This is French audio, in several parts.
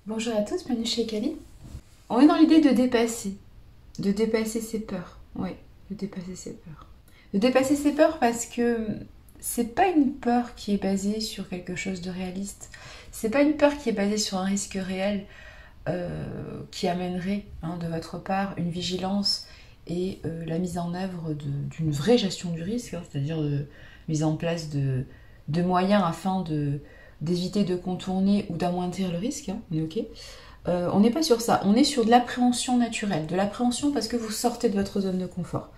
Bonjour à tous, bienvenue chez Kali. On est dans l'idée de dépasser ses peurs. Oui, de dépasser ses peurs. De dépasser ses peurs parce que c'est pas une peur qui est basée sur quelque chose de réaliste. C'est pas une peur qui est basée sur un risque réel qui amènerait de votre part une vigilance et la mise en œuvre d'une vraie gestion du risque, c'est-à-dire mise en place de moyens afin d'éviter de contourner ou d'amoindrir le risque. Ok. On n'est pas sur ça, on est sur de l'appréhension naturelle. De l'appréhension parce que vous sortez de votre zone de confort.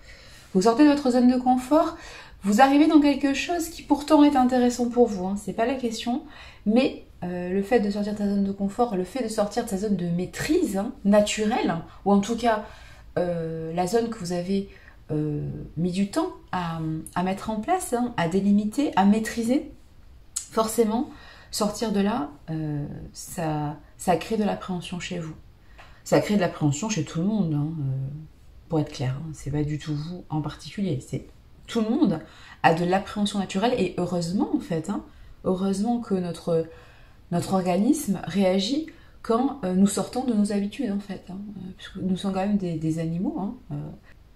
Vous sortez de votre zone de confort, vous arrivez dans quelque chose qui pourtant est intéressant pour vous, c'est pas la question, mais le fait de sortir de sa zone de confort, le fait de sortir de sa zone de maîtrise naturelle, ou en tout cas la zone que vous avez mis du temps à mettre en place, à délimiter, à maîtriser, forcément, sortir de là, ça crée de l'appréhension chez vous. Ça crée de l'appréhension chez tout le monde, pour être clair. C'est pas du tout vous en particulier. C'est tout le monde a de l'appréhension naturelle et heureusement en fait. Heureusement que notre organisme réagit quand nous sortons de nos habitudes en fait. Puisque nous sommes quand même des animaux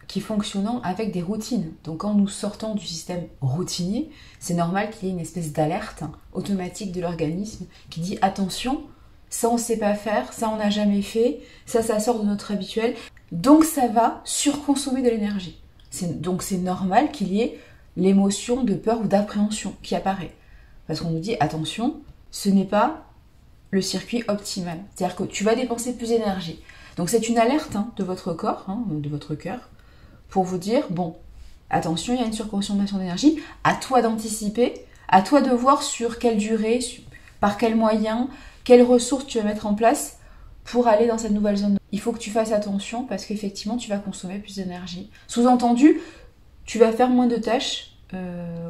qui fonctionnent avec des routines. Donc quand nous sortons du système routinier, c'est normal qu'il y ait une espèce d'alerte automatique de l'organisme qui dit attention, ça on sait pas faire, ça on n'a jamais fait, ça sort de notre habituel, donc ça va surconsommer de l'énergie. Donc c'est normal qu'il y ait l'émotion de peur ou d'appréhension qui apparaît. Parce qu'on nous dit attention, ce n'est pas le circuit optimal. C'est-à-dire que tu vas dépenser plus d'énergie. Donc c'est une alerte de votre corps, de votre cœur, pour vous dire, bon, attention, il y a une surconsommation d'énergie, à toi d'anticiper, à toi de voir sur quelle durée, par quels moyens, quelles ressources tu vas mettre en place pour aller dans cette nouvelle zone. Il faut que tu fasses attention parce qu'effectivement, tu vas consommer plus d'énergie. Sous-entendu, tu vas faire moins de tâches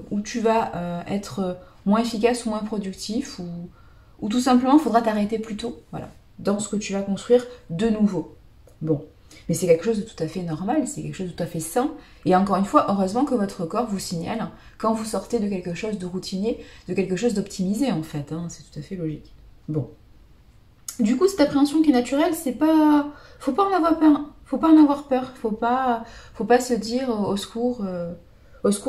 ou tu vas être moins efficace ou moins productif ou tout simplement, il faudra t'arrêter plus tôt, voilà, dans ce que tu vas construire de nouveau. Bon, mais c'est quelque chose de tout à fait normal, c'est quelque chose de tout à fait sain. Et encore une fois, heureusement que votre corps vous signale quand vous sortez de quelque chose de routinier, de quelque chose d'optimisé en fait, c'est tout à fait logique. Bon. Du coup, cette appréhension qui est naturelle, c'est pas... Faut pas en avoir peur. Faut pas en avoir peur. Faut pas se dire au secours,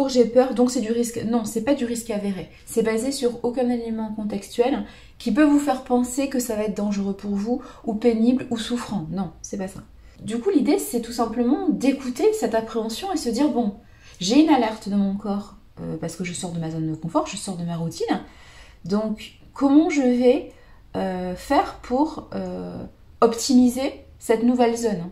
j'ai peur, donc c'est du risque. Non, c'est pas du risque avéré. C'est basé sur aucun élément contextuel qui peut vous faire penser que ça va être dangereux pour vous, ou pénible, ou souffrant. Non, c'est pas ça. Du coup, l'idée, c'est tout simplement d'écouter cette appréhension et se dire, bon, j'ai une alerte de mon corps, parce que je sors de ma zone de confort, je sors de ma routine. Donc, comment je vais faire pour optimiser cette nouvelle zone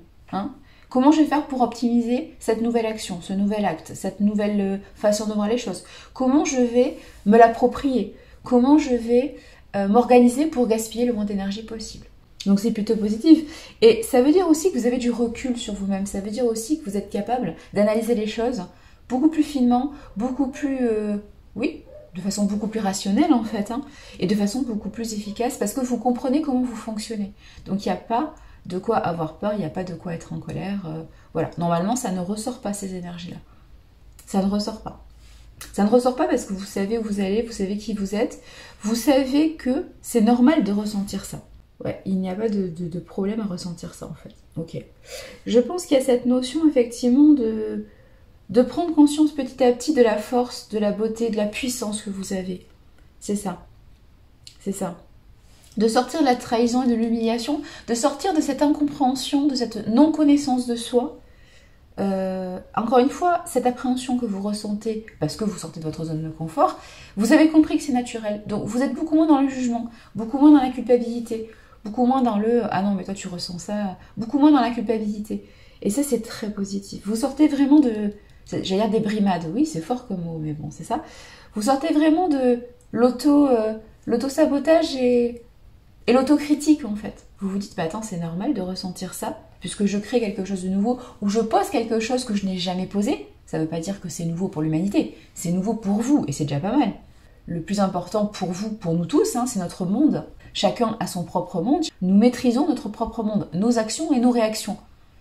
Comment je vais faire pour optimiser cette nouvelle action, ce nouvel acte, cette nouvelle façon de voir les choses? Comment je vais me l'approprier? Comment je vais m'organiser pour gaspiller le moins d'énergie possible? Donc c'est plutôt positif. Et ça veut dire aussi que vous avez du recul sur vous-même. Ça veut dire aussi que vous êtes capable d'analyser les choses beaucoup plus finement, beaucoup plus... oui, de façon beaucoup plus rationnelle en fait, et de façon beaucoup plus efficace parce que vous comprenez comment vous fonctionnez. Donc il n'y a pas de quoi avoir peur, il n'y a pas de quoi être en colère. Voilà, normalement ça ne ressort pas ces énergies-là. Ça ne ressort pas. Ça ne ressort pas parce que vous savez où vous allez, vous savez qui vous êtes, vous savez que c'est normal de ressentir ça. Ouais, il n'y a pas de problème à ressentir ça en fait. Ok. Je pense qu'il y a cette notion effectivement de prendre conscience petit à petit de la force, de la beauté, de la puissance que vous avez. C'est ça. C'est ça. De sortir de la trahison et de l'humiliation, de sortir de cette incompréhension, de cette non-connaissance de soi. Encore une fois, cette appréhension que vous ressentez parce que vous sortez de votre zone de confort, vous avez compris que c'est naturel. Donc vous êtes beaucoup moins dans le jugement, beaucoup moins dans la culpabilité, beaucoup moins dans le « ah non mais toi tu ressens ça », beaucoup moins dans la culpabilité. Et ça c'est très positif. Vous sortez vraiment de... J'allais dire des brimades, oui c'est fort comme mot, mais bon c'est ça. Vous sortez vraiment de l'auto-sabotage et l'autocritique en fait. Vous vous dites, bah attends c'est normal de ressentir ça, puisque je crée quelque chose de nouveau, ou je pose quelque chose que je n'ai jamais posé. Ça ne veut pas dire que c'est nouveau pour l'humanité, c'est nouveau pour vous, et c'est déjà pas mal. Le plus important pour vous, pour nous tous, c'est notre monde. Chacun a son propre monde. Nous maîtrisons notre propre monde, nos actions et nos réactions.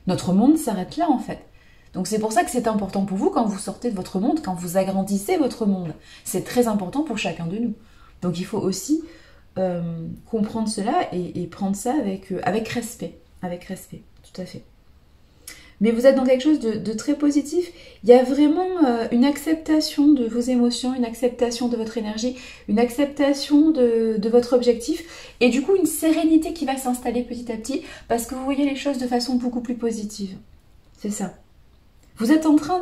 Notre monde s'arrête là en fait. Donc c'est pour ça que c'est important pour vous quand vous sortez de votre monde, quand vous agrandissez votre monde. C'est très important pour chacun de nous. Donc il faut aussi comprendre cela et prendre ça avec respect. Avec respect, tout à fait. Mais vous êtes dans quelque chose de très positif. Il y a vraiment une acceptation de vos émotions, une acceptation de votre énergie, une acceptation de votre objectif et du coup une sérénité qui va s'installer petit à petit parce que vous voyez les choses de façon beaucoup plus positive. C'est ça. Vous êtes en train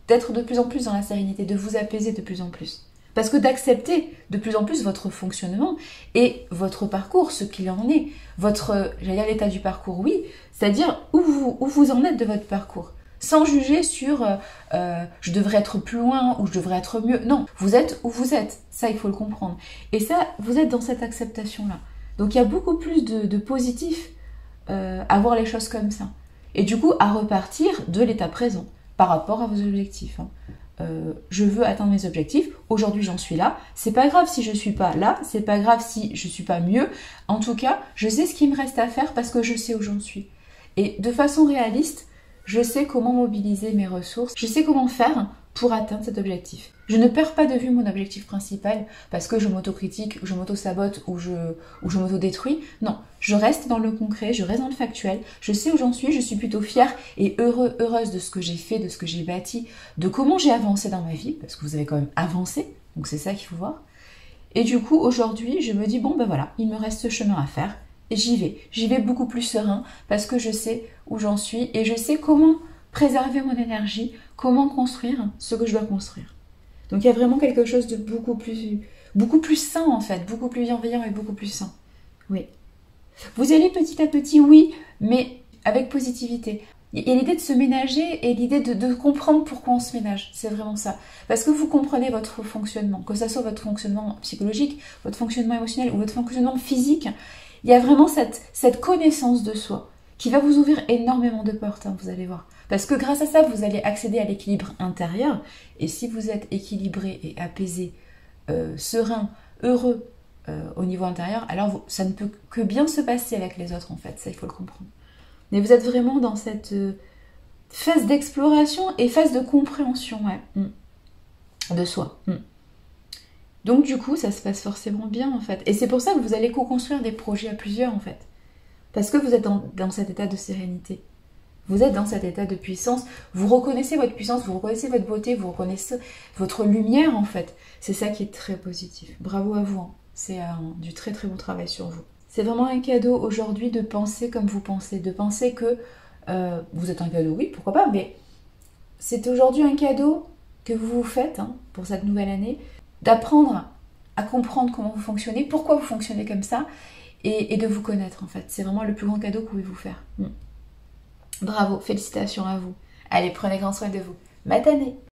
d'être de plus en plus dans la sérénité, de vous apaiser de plus en plus. Parce que d'accepter de plus en plus votre fonctionnement et votre parcours, ce qu'il en est, j'allais dire l'état du parcours, oui, c'est-à-dire où vous en êtes de votre parcours. Sans juger sur je devrais être plus loin ou je devrais être mieux. Non, vous êtes où vous êtes. Ça, il faut le comprendre. Et ça, vous êtes dans cette acceptation-là. Donc, il y a beaucoup plus de positif à voir les choses comme ça. Et du coup, à repartir de l'état présent par rapport à vos objectifs. Je veux atteindre mes objectifs, aujourd'hui j'en suis là, c'est pas grave si je suis pas là, c'est pas grave si je suis pas mieux, en tout cas, je sais ce qu'il me reste à faire parce que je sais où j'en suis. Et de façon réaliste, je sais comment mobiliser mes ressources, je sais comment faire pour atteindre cet objectif. Je ne perds pas de vue mon objectif principal parce que je m'autocritique, je m'auto-sabote ou je m'auto-détruis. Non, je reste dans le concret, je reste dans le factuel, je sais où j'en suis, je suis plutôt fière et heureuse de ce que j'ai fait, de ce que j'ai bâti, de comment j'ai avancé dans ma vie, parce que vous avez quand même avancé, donc c'est ça qu'il faut voir. Et du coup, aujourd'hui, je me dis, bon ben voilà, il me reste ce chemin à faire, et j'y vais beaucoup plus serein, parce que je sais où j'en suis, et je sais comment préserver mon énergie, comment construire ce que je dois construire. Donc il y a vraiment quelque chose de beaucoup plus sain en fait, beaucoup plus bienveillant et beaucoup plus sain. Oui. Vous allez petit à petit, oui, mais avec positivité. Il y a l'idée de se ménager et l'idée de comprendre pourquoi on se ménage. C'est vraiment ça. Parce que vous comprenez votre fonctionnement, que ce soit votre fonctionnement psychologique, votre fonctionnement émotionnel ou votre fonctionnement physique, il y a vraiment cette connaissance de soi qui va vous ouvrir énormément de portes, hein, vous allez voir. Parce que grâce à ça, vous allez accéder à l'équilibre intérieur. Et si vous êtes équilibré et apaisé, serein, heureux au niveau intérieur, alors ça ne peut que bien se passer avec les autres en fait. Ça, il faut le comprendre. Mais vous êtes vraiment dans cette phase d'exploration et phase de compréhension de soi. Donc du coup, ça se passe forcément bien en fait. Et c'est pour ça que vous allez co-construire des projets à plusieurs en fait. Parce que vous êtes dans cet état de sérénité. Vous êtes dans cet état de puissance. Vous reconnaissez votre puissance, vous reconnaissez votre beauté, vous reconnaissez votre lumière en fait. C'est ça qui est très positif. Bravo à vous. Hein. C'est du très très bon travail sur vous. C'est vraiment un cadeau aujourd'hui de penser comme vous pensez. De penser que vous êtes un cadeau, oui, pourquoi pas. Mais c'est aujourd'hui un cadeau que vous vous faites hein, pour cette nouvelle année. D'apprendre à comprendre comment vous fonctionnez, pourquoi vous fonctionnez comme ça. Et de vous connaître en fait. C'est vraiment le plus grand cadeau que vous pouvez vous faire. Bravo, félicitations à vous. Allez, prenez grand soin de vous. Matanée.